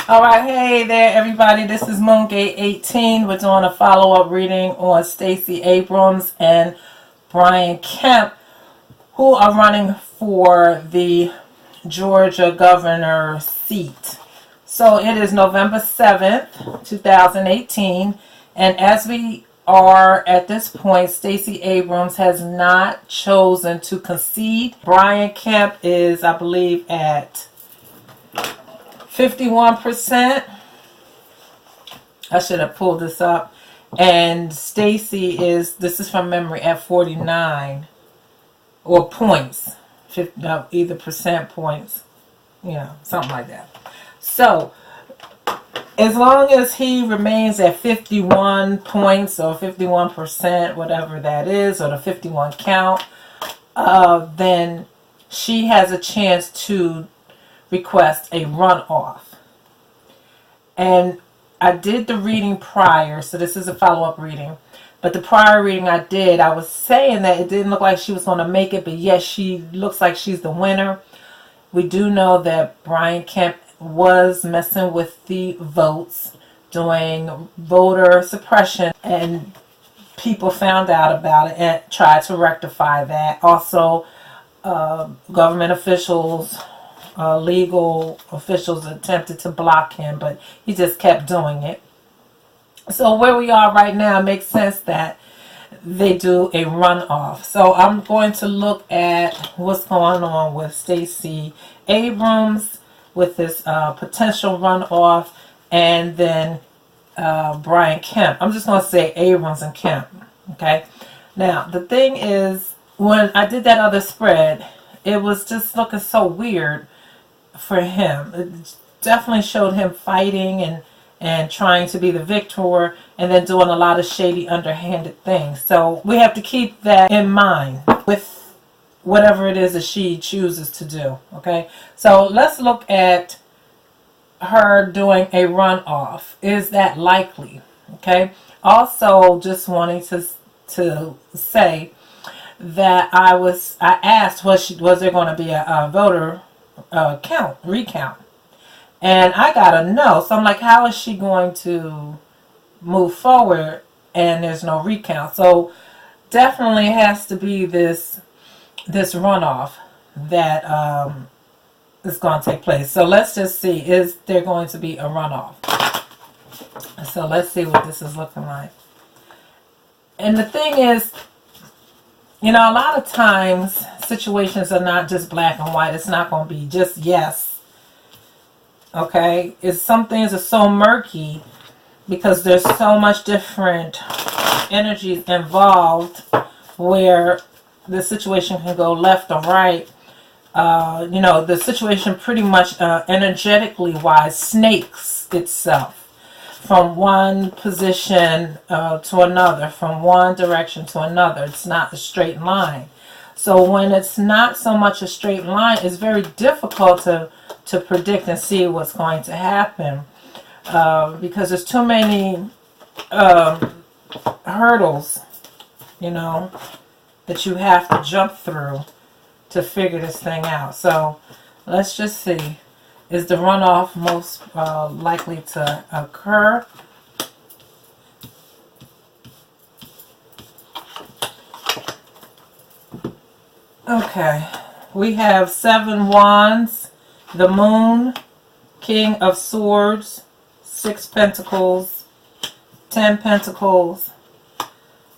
Alright, hey there everybody, this is Moongate 18. We're doing a follow-up reading on Stacey Abrams and Brian Kemp, who are running for the Georgia governor seat. So it is November 7th, 2018, and as we are at this point, Stacey Abrams has not chosen to concede. Brian Kemp is, I believe, at 51%. I should have pulled this up. And Stacey is, this is from memory, at 49. Or points. Either percent points. You know, something like that. So, as long as he remains at 51 points or 51%, whatever that is, or the 51 count, then she has a chance to request a runoff. And I did the reading prior, so this is a follow-up reading. But the prior reading I did, I was saying that it didn't look like she was going to make it, but yes, she looks like she's the winner. We do know that Brian Kemp was messing with the votes, doing voter suppression, and people found out about it and tried to rectify that. Also, government officials, legal officials attempted to block him, but he just kept doing it. So where we are right now, it makes sense that they do a runoff. So I'm going to look at what's going on with Stacey Abrams with this potential runoff, and then Brian Kemp. I'm just going to say Abrams and Kemp. Okay. Now the thing is, when I did that other spread, it was just looking so weird for him. It definitely showed him fighting and trying to be the victor, and then doing a lot of shady, underhanded things. So we have to keep that in mind with whatever it is that she chooses to do. Okay, so let's look at her doing a runoff. Is that likely? Okay. Also, just wanting to say that I asked, was there going to be a voter recount? And I got a no. So I'm like, how is she going to move forward and there's no recount? So definitely has to be this runoff that is going to take place. So let's just see, is there going to be a runoff? So let's see what this is looking like. And the thing is, you know, a lot of times situations are not just black and white. It's not going to be just yes. Okay, some things are so murky because there's so much different energies involved where the situation can go left or right. You know, the situation pretty much energetically wise snakes itself from one position to another, from one direction to another. It's not a straight line. So when it's not so much a straight line, it's very difficult to predict and see what's going to happen because there's too many hurdles, you know, that you have to jump through to figure this thing out. So let's just see, is the runoff most likely to occur? Okay, we have 7 wands, the moon, king of swords, 6 pentacles, 10 pentacles,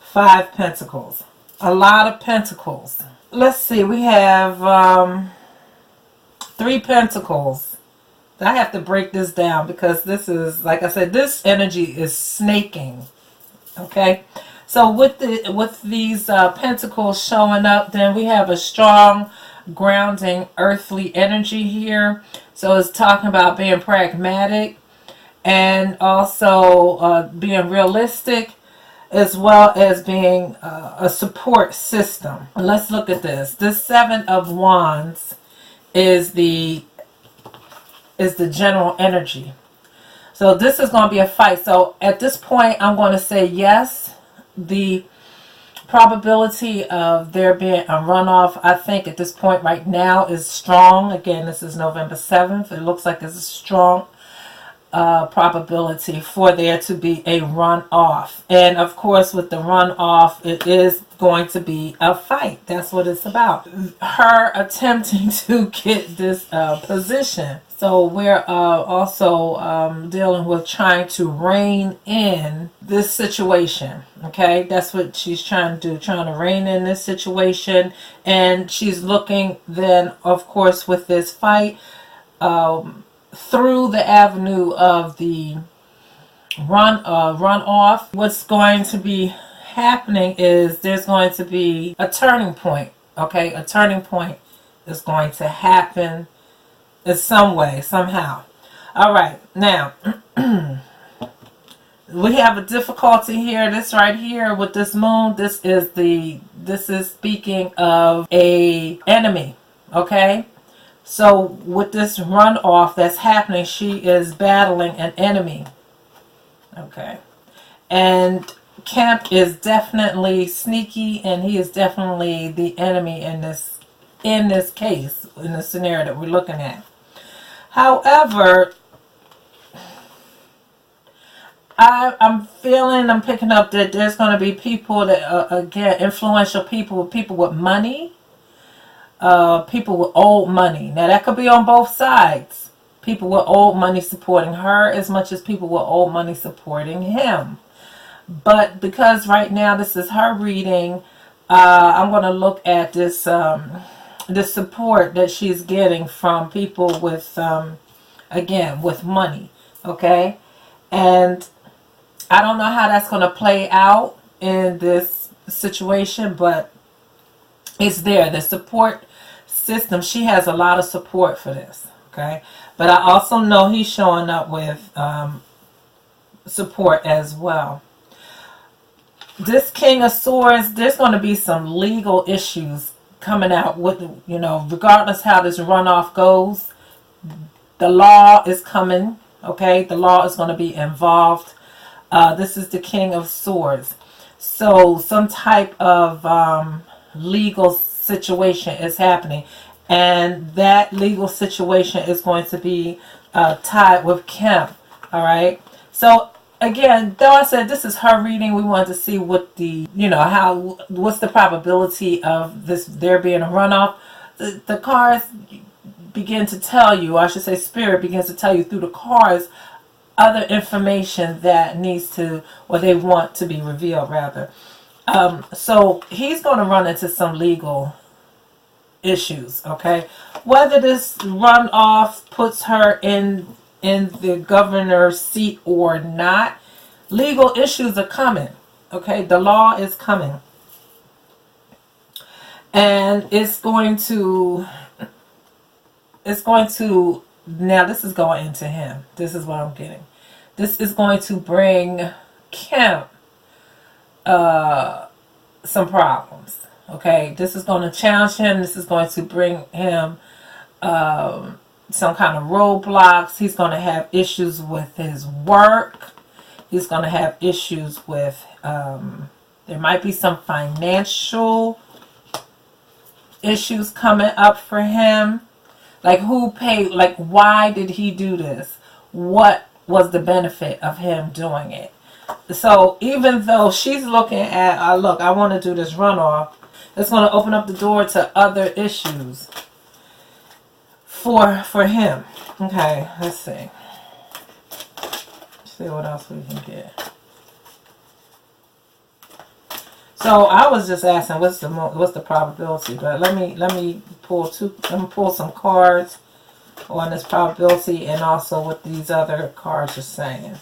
5 pentacles. A lot of pentacles. Let's see, we have 3 pentacles. I have to break this down because this is, like I said, this energy is snaking. Okay, so with these pentacles showing up, then we have a strong grounding earthly energy here. So it's talking about being pragmatic and also being realistic, as well as being a support system. Let's look at this. This 7 of Wands is the general energy. So this is going to be a fight. So at this point, I'm going to say yes. The probability of there being a runoff, I think at this point right now, is strong. Again, this is November 7th. It looks like it's strong. probability for there to be a runoff. And of course, with the runoff, it is going to be a fight. That's what it's about. Her attempting to get this position. So we're also dealing with trying to rein in this situation. Okay, that's what she's trying to do, trying to rein in this situation. And she's looking then, of course, with this fight, through the avenue of the runoff. What's going to be happening is there's going to be a turning point. Okay, a turning point is going to happen in some way, somehow. All right, now we have a difficulty here. This right here with this moon, this is speaking of a enemy. Okay, so with this runoff that's happening, she is battling an enemy. Okay, and Kemp is definitely sneaky, and he is definitely the enemy in this case, in the scenario that we're looking at. However, I'm picking up that there's going to be people that, again, influential people with money, people with old money. Now, that could be on both sides. People with old money supporting her as much as people with old money supporting him. But because right now this is her reading, I'm going to look at this the support that she's getting from people with, again, with money. Okay? And I don't know how that's going to play out in this situation, but it's there. The support system, she has a lot of support for this. Okay? But I also know he's showing up with support as well. This King of Swords, there's going to be some legal issues coming out with, regardless how this runoff goes, the law is coming. Okay, the law is going to be involved. This is the King of Swords. So some type of legal situation is happening. And that legal situation is going to be tied with Kemp. All right. So again, though I said this is her reading, we wanted to see what the, what's the probability of there being a runoff. The cards begin to tell you, I should say Spirit begins to tell you through the cards, other information that needs to, or they want to be revealed rather. So he's going to run into some legal issues, okay? Whether this runoff puts her in the governor's seat or not, legal issues are coming, okay? The law is coming. And it's going to, now this is going into him. This is what I'm getting. This is going to bring Kemp some problems. Okay, this is going to challenge him. This is going to bring him some kind of roadblocks. He's going to have issues with his work. He's going to have issues with, there might be some financial issues coming up for him. Like who paid, like why did he do this? What was the benefit of him doing it? So even though she's looking at, look, I want to do this runoff, it's going to open up the door to other issues for him. Okay, let's see. Let's see what else we can get. So I was just asking, what's the probability? But let me pull some cards on this probability and also what these other cards are saying.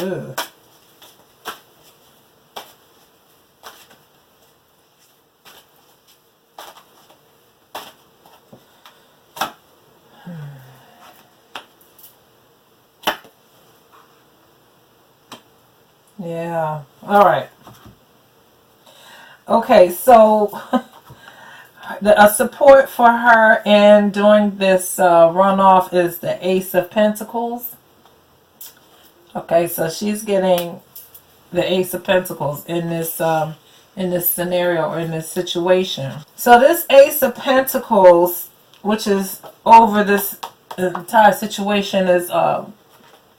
Ugh. Yeah. All right. Okay, so the support for her in doing this runoff is the Ace of Pentacles. Okay, so she's getting the Ace of Pentacles in this scenario or in this situation. So this Ace of Pentacles, which is over this entire situation, is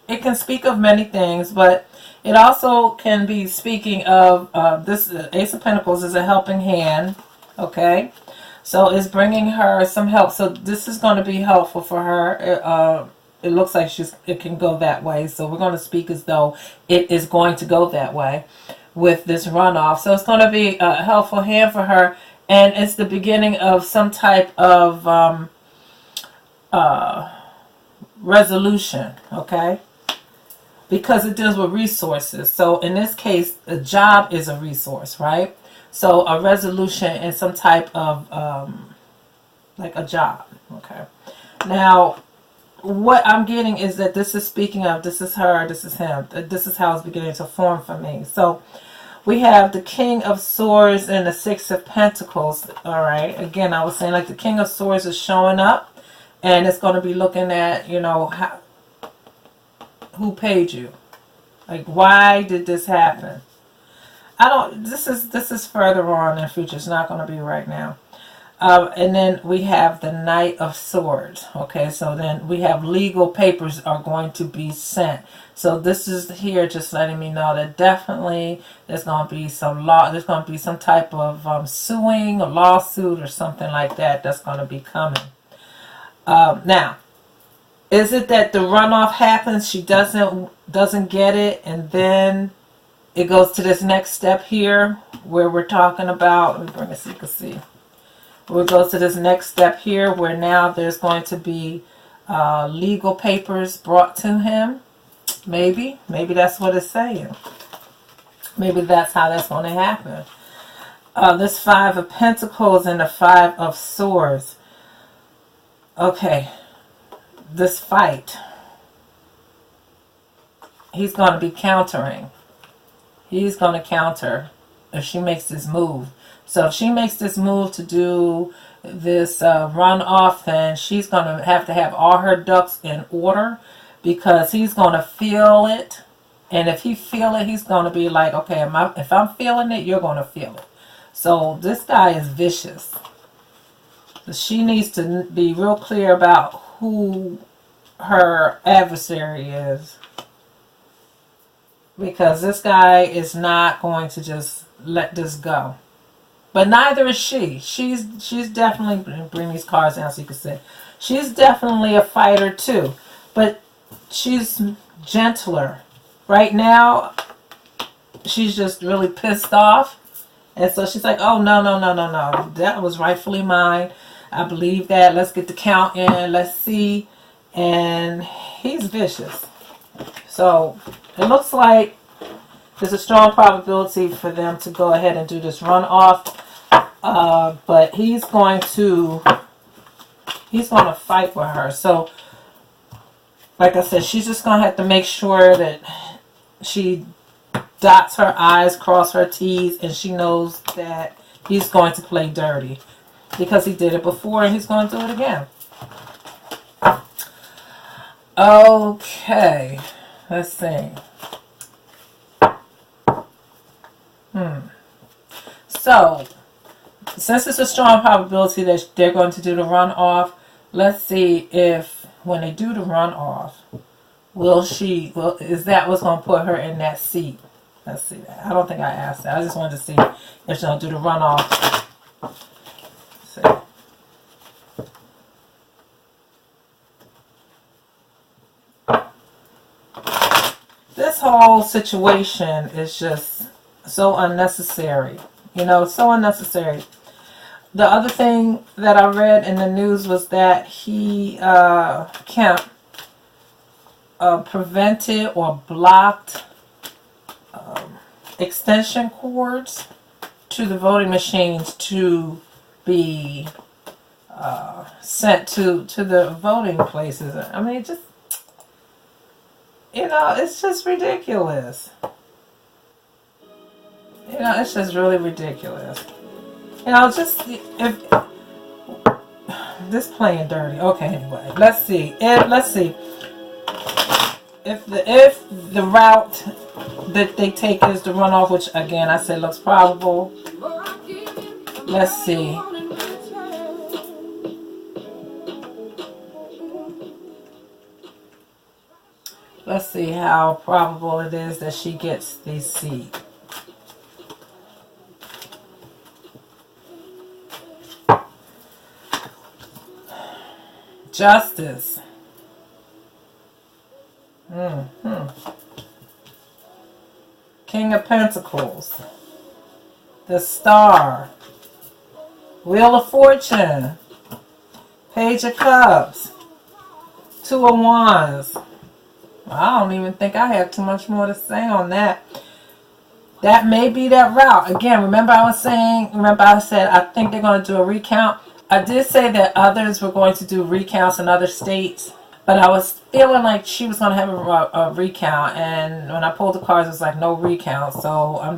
it can speak of many things, but it also can be speaking of this Ace of Pentacles is a helping hand. Okay, so it's bringing her some help. So this is going to be helpful for her. It looks like it can go that way. So we're going to speak as though it is going to go that way with this runoff. So it's going to be a helpful hand for her, and it's the beginning of some type of resolution. Okay, because it deals with resources. So in this case, a job is a resource, right? So a resolution and some type of like a job. Okay, now what I'm getting is that this is speaking of, this is her, this is him. This is how it's beginning to form for me. So we have the King of Swords and the Six of Pentacles. All right. Again, I was saying like the King of Swords is showing up, and it's going to be looking at, you know, who paid you? Like, why did this happen? This is further on in the future. It's not going to be right now. And then we have the Knight of Swords. Okay, so then we have legal papers are going to be sent. So this is here just letting me know that definitely there's going to be some law. There's going to be some type of suing, a lawsuit, or something like that that's going to be coming. Now, is it that the runoff happens? She doesn't get it, and then it goes to this next step here where we're talking about. Let me bring it so you can see. We'll go to this next step here where now there's going to be legal papers brought to him. Maybe that's what it's saying. Maybe that's how that's going to happen. This Five of Pentacles and the Five of Swords. Okay, this fight. He's going to be countering. He's going to counter if she makes this move. So if she makes this move to do this runoff, then she's going to have all her ducks in order, because he's going to feel it. And if he feel it, he's going to be like, okay, if I'm feeling it, you're going to feel it. So this guy is vicious. So she needs to be real clear about who her adversary is, because this guy is not going to just let this go. But neither is she. She's definitely, bring these cards down so you can see. She's definitely a fighter too. But she's gentler. Right now, she's just really pissed off. And so she's like, oh, no. That was rightfully mine. I believe that. Let's get the count in. Let's see. And he's vicious. So it looks like there's a strong probability for them to go ahead and do this runoff. But he's going to fight with her. So, like I said, she's just going to have to make sure that she dots her I's, cross her T's, and she knows that he's going to play dirty. Because he did it before, and he's going to do it again. Okay. Let's see. So, since it's a strong probability that they're going to do the runoff, let's see if when they do the runoff, is that what's going to put her in that seat? Let's see that. I don't think I asked that. I just wanted to see if she's going to do the runoff. Let's see. This whole situation is just so unnecessary. You know, so unnecessary. The other thing that I read in the news was that he prevented or blocked extension cords to the voting machines to be sent to the voting places. I mean, just, you know, it's just ridiculous. You know, it's just really ridiculous. You know, just if this playing dirty. Okay, anyway, let's see. If the route that they take as the runoff, which again I said looks probable. Let's see. Let's see how probable it is that she gets the seat. Justice. King of Pentacles. The Star. Wheel of Fortune. Page of Cups. Two of Wands. I don't even think I have too much more to say on that. That may be that route. Again, remember I said I think they're going to do a recount. I did say that others were going to do recounts in other states, but I was feeling like she was going to have a recount, and when I pulled the cards, it was like no recount. So I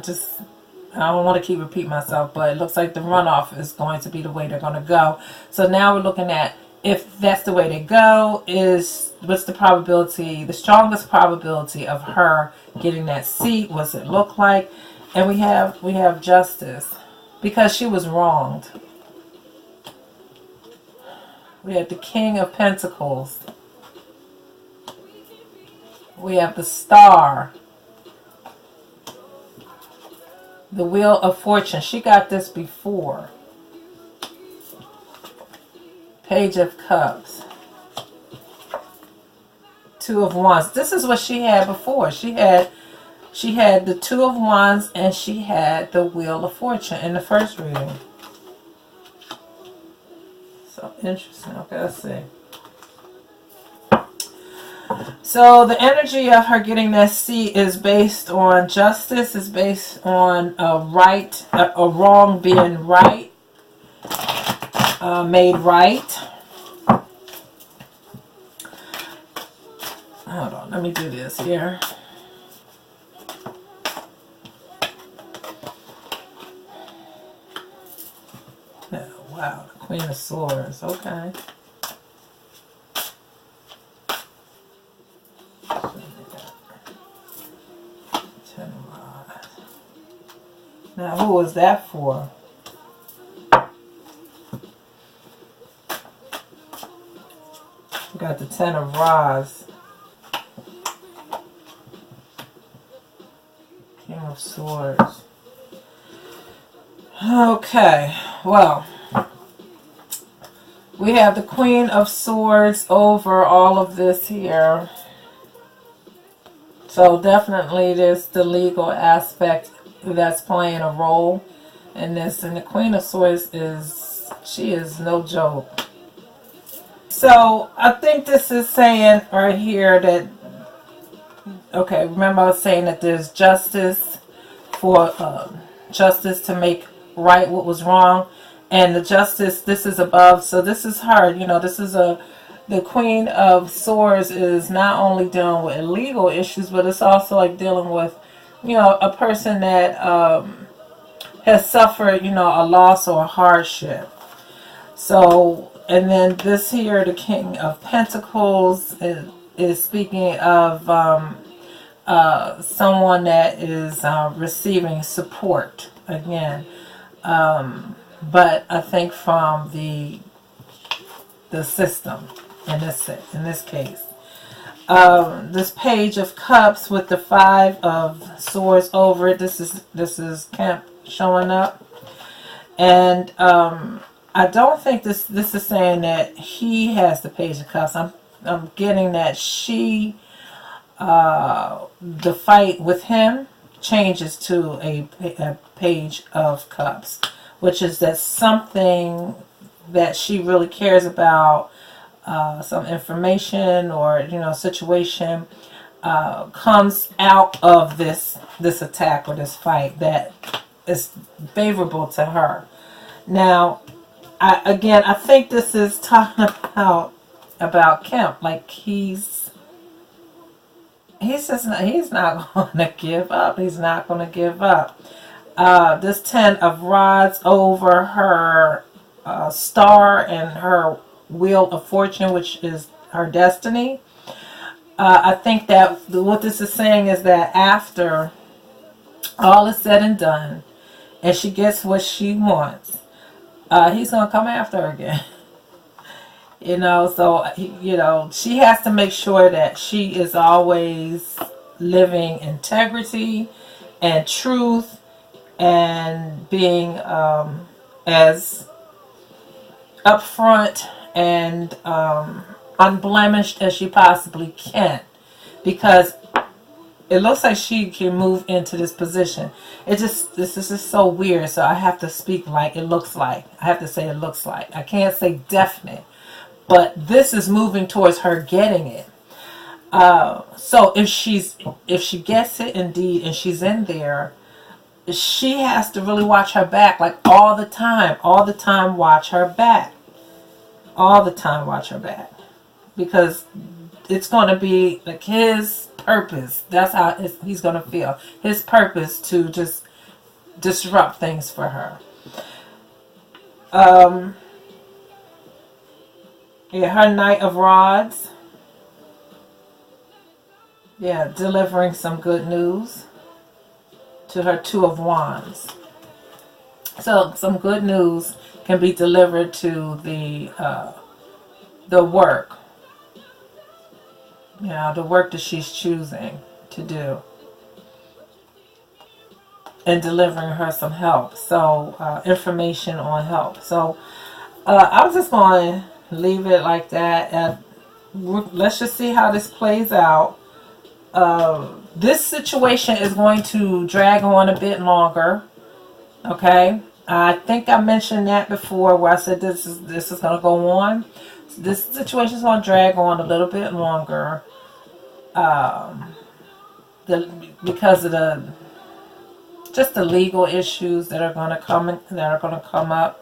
don't want to keep repeating myself, but it looks like the runoff is going to be the way they're going to go. So now we're looking at, if that's the way they go, what's the probability, the strongest probability of her getting that seat? What's it look like? And we have justice, because she was wronged. We have the King of Pentacles. We have the Star. The Wheel of Fortune. She got this before. Page of Cups. Two of Wands. This is what she had before. She had the Two of Wands, and she had the Wheel of Fortune in the first reading. So interesting. Okay, let's see. So the energy of her getting that seat is based on justice, is based on a wrong being right, made right. Hold on, let me do this here. Oh, wow, the Queen of Swords, okay. Now, who was that for? We got the Ten of Rods. King of Swords. Okay, well, we have the Queen of Swords over all of this here. So definitely there's the legal aspect that's playing a role in this. And the Queen of Swords she is no joke. So I think this is saying right here that, okay, remember I was saying that there's justice for justice to make right what was wrong, and the justice, this is above. So this is her, this is the Queen of Swords is not only dealing with illegal issues, but it's also like dealing with, a person that has suffered, a loss or a hardship. So, and then this here, the King of Pentacles is speaking of someone that is receiving support again, but I think from the system in this case. This Page of Cups with the Five of Swords over it. This is Kemp showing up, and I don't think this is saying that he has the Page of Cups. I'm getting that she, the fight with him changes to a Page of Cups, which is that something that she really cares about, some information or situation comes out of this attack or this fight that is favorable to her. Now, I think this is talking about Kemp, like he's not going to give up. He's not going to give up. This Ten of Rods over her Star and her Wheel of Fortune, which is her destiny. I think that what this is saying is that after all is said and done, and she gets what she wants, he's going to come after her again. So, she has to make sure that she is always living integrity and truth and being as upfront and unblemished as she possibly can, because it looks like she can move into this position. This is just so weird, so I have to speak like it looks like. I have to say it looks like. I can't say definite, but this is moving towards her getting it. So if she gets it indeed and she's in there, she has to really watch her back, like all the time watch her back. All the time watch her back. Because it's going to be like his purpose. That's how he's going to feel. His purpose to just disrupt things for her. Her Knight of Rods. Delivering some good news to her Two of Wands. So some good news can be delivered to the work. The work that she's choosing to do. And delivering her some help. So information on help. So I was just going to leave it like that. And let's just see how this plays out. This situation is going to drag on a bit longer. Okay, I think I mentioned that before, where I said this is going to go on. This situation is going to drag on a little bit longer, because of the legal issues that are going to come up.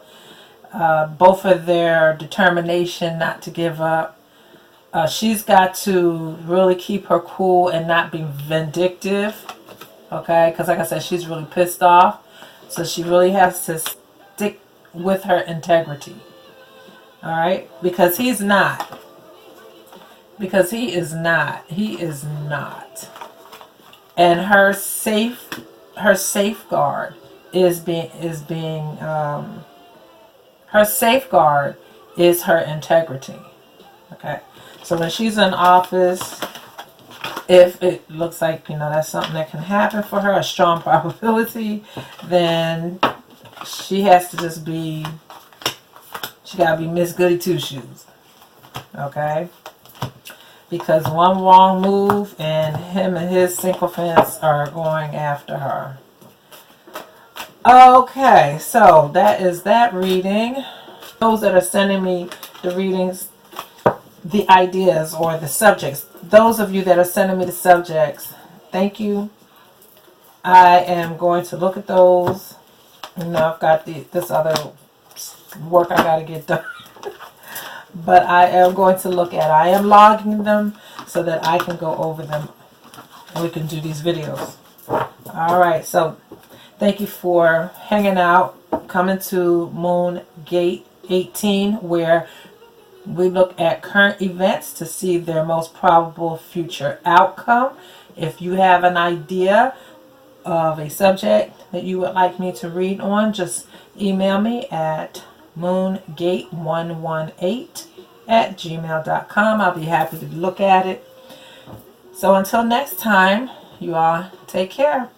Both of their determination not to give up. She's got to really keep her cool and not be vindictive, okay? Because like I said, she's really pissed off. So she really has to stick with her integrity, all right? Because he is not. He is not. And her safeguard her safeguard is her integrity, okay? So when she's in office, if it looks like, that's something that can happen for her, a strong probability, then she has to just she got to be Miss Goody Two-Shoes, okay? Because one wrong move and him and his sycophants are going after her. Okay, so that is that reading. Those that are sending me the readings, the ideas or the subjects, those of you that are sending me the subjects, thank you. I am going to look at those. I've got this other work I got to get done. But I am going to look at, I am logging them so that I can go over them and we can do these videos. Alright, so thank you for hanging out, coming to Moon Gate 18, where we look at current events to see their most probable future outcome. If you have an idea of a subject that you would like me to read on, just email me at moongate118@gmail.com. I'll be happy to look at it. So until next time, you all take care.